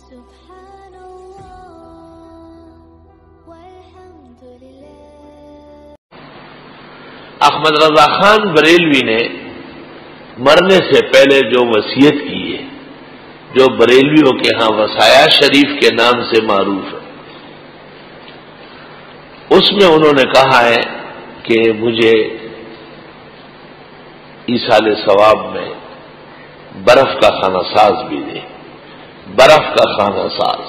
سبحان اللہ والحمد للہ۔ احمد رضا خان بریلوی نے مرنے سے پہلے جو وصیت کی ہے، جو بریلویوں کے ہاں وصایا شریف کے نام سے معروف ہے، اس میں انہوں نے کہا ہے کہ مجھے ایصال ثواب میں برف کا خانہ ساز بھی دے۔ برف کا خانہ ساز،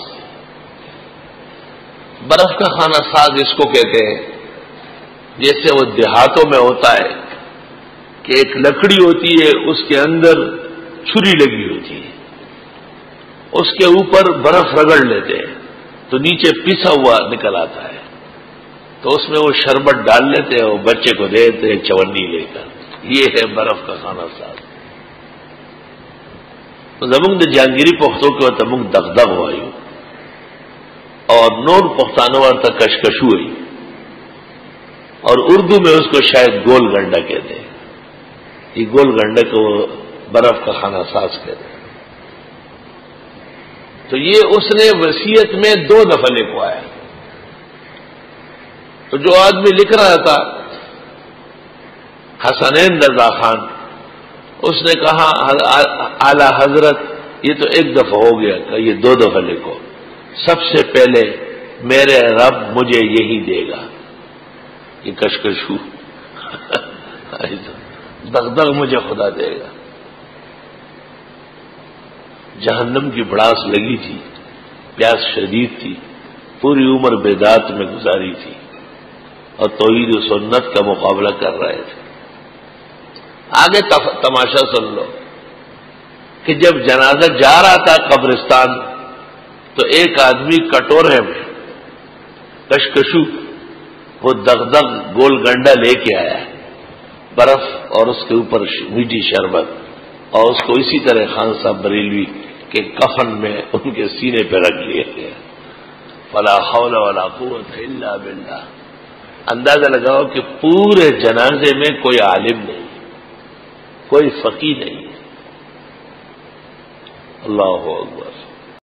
برف کا خانہ ساز اس کو کہتے ہیں جیسے وہ دیہاتوں میں ہوتا ہے کہ ایک لکڑی ہوتی ہے، اس کے اندر چھری لگی ہوتی ہے، اس کے اوپر برف رگڑ لیتے ہیں تو نیچے پسا ہوا نکل آتا ہے، تو اس میں وہ شربت ڈال لیتے ہیں، وہ بچے کو دیتے ہیں چونی لے کر۔ یہ ہے برف کا خانہ ساز۔ زمونږ د جهانګيري پښتو کې ورته موږ دغدغ وایو اور نور پښتانه ورته کشکشو وایي اور اردو میں اس کو شاید گول گنڈا کہتے ہیں۔ یہ گول گنڈا کو برف کا خانہ ساز کہتے ہیں۔ تو یہ اس نے وصیت میں 2 دفعہ لکھوایا۔ تو جو آدمی لکھ رہا تھا حسنین رضا خان، اس نے کہا اعلی حضرت یہ تو 1 دفعہ ہو گیا، کہ یہ 2 دفعہ لکھو۔ سب سے پہلے میرے رب مجھے یہی دے گا، یہ کشکشو دغدغ مجھے خدا دے گا۔ جہنم کی بڑاس لگی تھی، پیاس شدید تھی، پوری عمر بدعت میں گزاری تھی اور توحید و سنت کا مقابلہ کر رہے تھے۔ آگے تماشا سن لو کہ جب جنازہ جا رہا تھا قبرستان تو ایک آدمی کٹورے میں کشکشو وہ دغدغ گول گنڈا لے کے آیا، برف اور اس کے اوپر میٹھی شربت، اور اس کو اسی طرح خان صاحب بریلوی کے کفن میں ان کے سینے پہ رکھ لیا گیا۔ فلا حول ولا قوت الا باللہ۔ اندازہ لگاؤ کہ پورے جنازے میں کوئی عالم نہیں، کوئی فقیہ نہیں ہے۔ اللہ اکبر۔